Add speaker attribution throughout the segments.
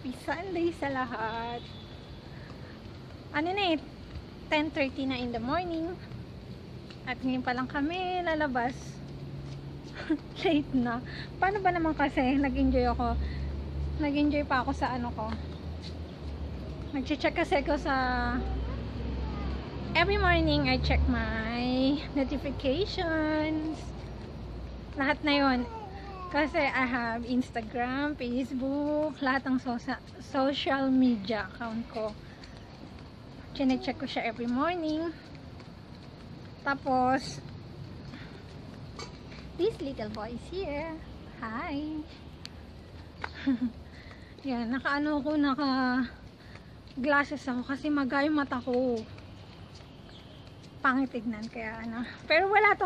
Speaker 1: Happy Sunday sa lahat. Ano na eh, 10:30 na in the morning. At ngayon pa lang kami lalabas. Late na. Paano ba naman kasi nag-enjoy ako? Nag-enjoy pa ako sa ano ko. Nag-check kasi ako sa every morning I check my notifications. Lahat na yon. Kasi I have Instagram, Facebook, lahat ng social media account ko. Chine-check ko siya every morning. Tapos, this little boy is here. Hi! Yan, naka-ano ko, naka-glasses ako kasi maga yung mata ko. Pangit tignan, kaya ano. Pero wala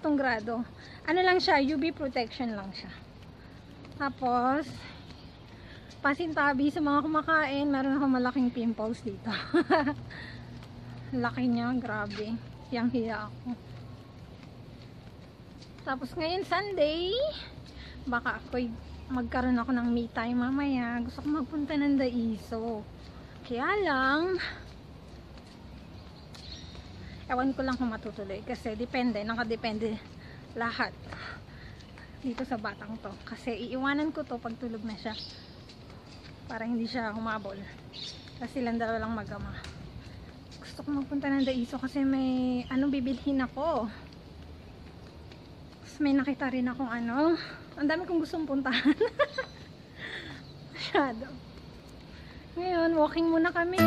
Speaker 1: tong grado. Ano lang siya, UV protection lang siya. Tapos, pasintabi sa mga kumakain, meron akong malaking pimples dito. Laki niya, grabe. Yang hiya ako. Tapos ngayon Sunday, baka magkaroon ako ng me time mamaya. Gusto ko magpunta ng Daiso. Kaya lang, ewan ko lang kung matutuloy kasi depende, nakadepende lahat dito sa batang to. Kasi iiwanan ko to pag tulog na siya para hindi siya humabol. Kasi silang dalawa lang mag-ama. Gusto ko magpunta ng Daiso kasi may bibilhin ako. Tapos may nakita rin akong ang dami kong gustong puntahan. Masyado. Ngayon, walking muna kami.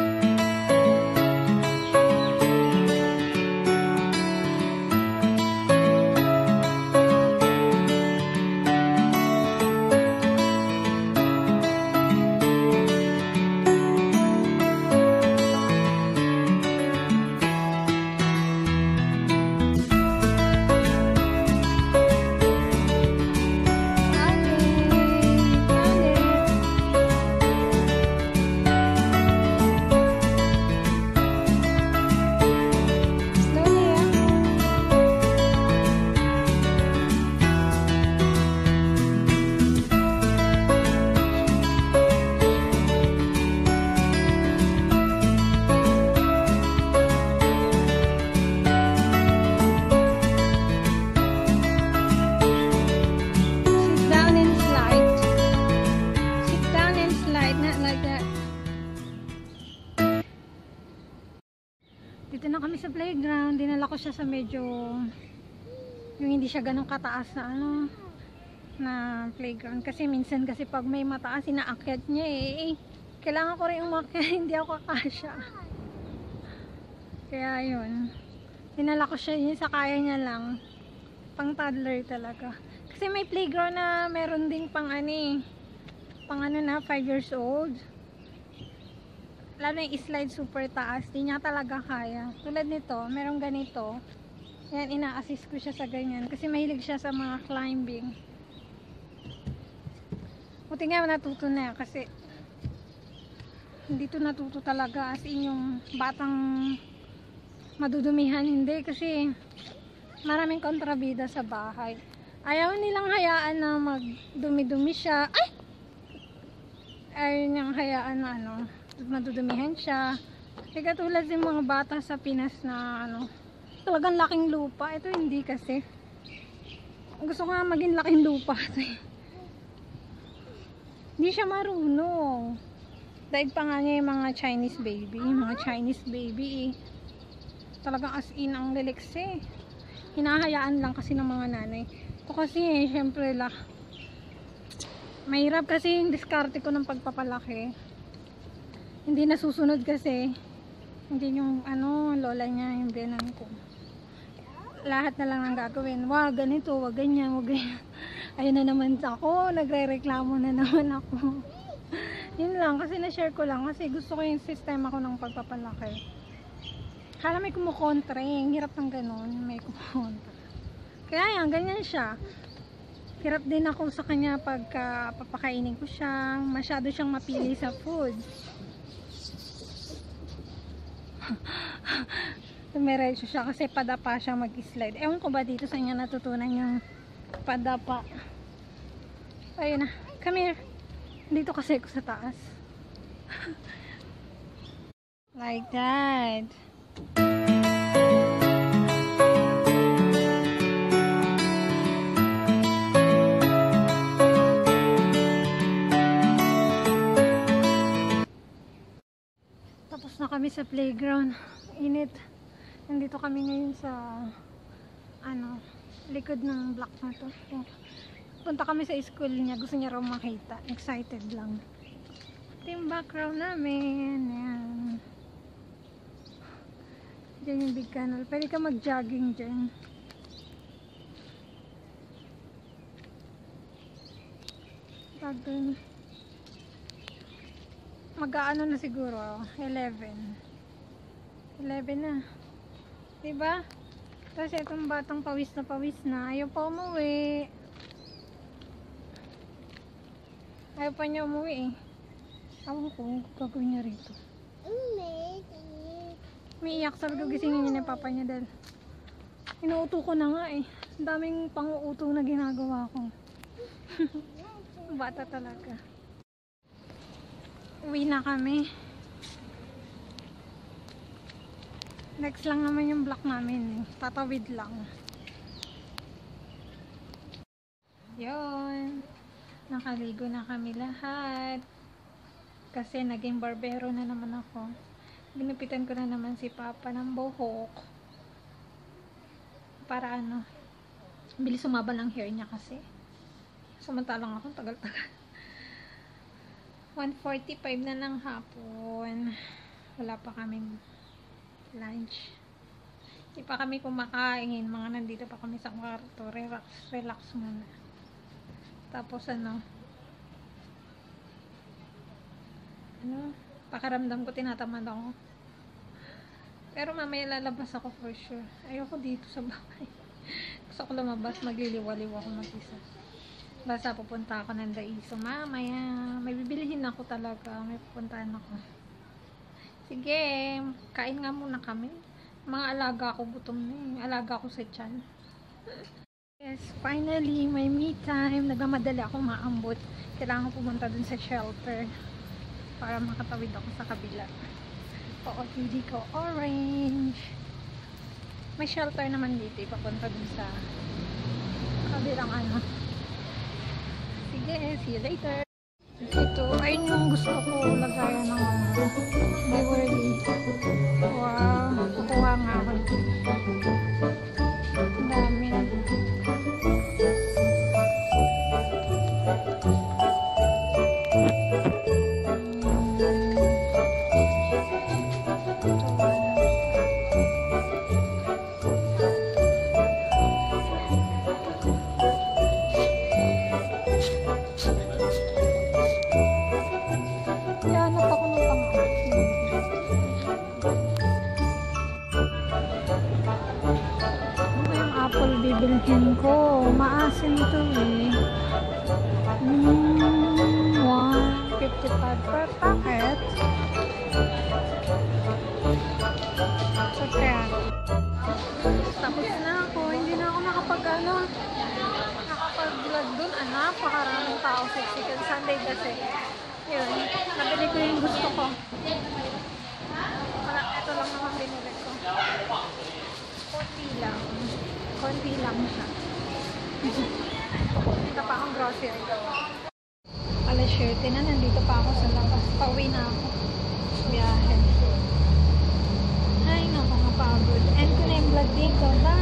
Speaker 1: Dito na kami sa playground. Dinala ko siya sa medyo yung hindi siya ganun kataas na na playground. Kasi minsan kasi pag may mataas, inaakyat niya kailangan ko rin umakyat. Hindi ako kakasya. Kaya yun. Dinala ko siya yun sa kaya niya lang. Pang toddler talaga. Kasi may playground na meron ding pang 5 years old. Lalo yung slide super taas, di niya talaga kaya. Tulad nito, merong ganito. Yan, ina-assist ko siya sa ganyan. Kasi mahilig siya sa mga climbing. Buti nga natuto na kasi hindi to natuto talaga. As in yung batang madudumihan, hindi. Kasi maraming kontrabida sa bahay. Ayaw nilang hayaan na magdumi-dumi siya. Ayaw nilang hayaan na madudumihan siya. Kasi katulad ng mga bata sa Pinas na talagang laking lupa. Ito hindi kasi. Gusto ko nga maging laking lupa. Hindi siya marunong. Daig pa nga niya yung mga Chinese baby. Mga Chinese baby talagang as in ang liliksi. Hinahayaan lang kasi ng mga nanay. Ito kasi syempre mahirap kasi yung diskarte ko ng pagpapalaki. Hindi nasusunod kasi hindi yung lola niya, yung biyenan ko. Lahat na lang ang gagawin. Wag ganito, wag ganyan, wag ganyan. Ayun na naman ako, nagre-reklamo na naman ako. Yun lang, kasi na-share ko lang kasi gusto ko yung sistema ko ng pagpapalaki. Kala may kumukontra hirap ng ganun, may kumukontra. Kaya yan, ganyan siya. Hirap din ako sa kanya pagka papakainin ko siya. Masyado siyang mapili sa food. Tumiretso siya kasi padapa siya mag-slide. Ewan ko ba dito sa inyo natutunan yung padapa. Ayun na, come here. Dito kasi ako sa taas. Like that. Tapos na kami sa playground. Init. Nandito kami ngayon sa likod ng block na to. Punta kami sa school niya. Gusto niya raw makita. Excited lang. Ito yung background namin. Ayan. Diyan yung big canal. Pwede ka mag-jogging dyan. Mag-aano na siguro. 11 na. Diba? Tapos itong batang pawis na. Ayaw pa umuwi. Ayaw pa niya umuwi eh. Ewan ko, gagawin niya rito. Umiiyak, sabi ko gisingin niya ng papa niya dahil inuuto ko na nga eh. Ang daming pang-uuto na ginagawa ko. Bata talaga. Uwi na kami. Next lang naman yung block namin eh. Tatawid lang. Yun. Nakaligo na kami lahat. Kasi naging barbero na naman ako. Ginupitan ko na naman si Papa ng buhok. Para bilis sumaba ng hair niya kasi. Samantalang ako, tagal-tagal. 1:45 na ng hapon. Wala pa kaming lunch. Hindi pa kami kumakain. Mga nandito pa kami sa kwarto. Relax muna. Tapos pakaramdam ko tinatamad ako. Pero mamaya lalabas ako for sure. Ayoko dito sa bahay. Gusto ko lumabas, magliliwaliw ako mag-isa. Basta pupunta ako ng Daiso mamaya. May bibilihin ako talaga. May pupuntahan ako. Sige, kain nga muna kami. Mga alaga ko gutom na eh. Alaga ko sa tiyan. Yes, finally, may me time. Nagmamadali ako maambot. Kailangan ko pumunta dun sa shelter para makatawid ako sa kabila. OOTD ko, orange. May shelter naman dito. Papunta dun sa kabilang Sige, see you later. Ito, ayun yung gusto ko lagayan ng Beverly. Wow, kukuha nga ako. Ang dami. Bibilhin ko. Maasim ito eh. 1.55 per packet. So, kaya. Tapos na ako. Hindi na ako nakapag-vlog dun. Napakaraming tao sa Chicken Sunday kasi. Yun. Nabili ko yung gusto ko. Ito lang naman binili ko. Konti lang siya. Punta pa akong grocery. Alas 7 na, nandito pa ako sa labas. Pauwi na ako. Biyahe. Ay, naku, napagod. End ko na yung vlog dito. Bye!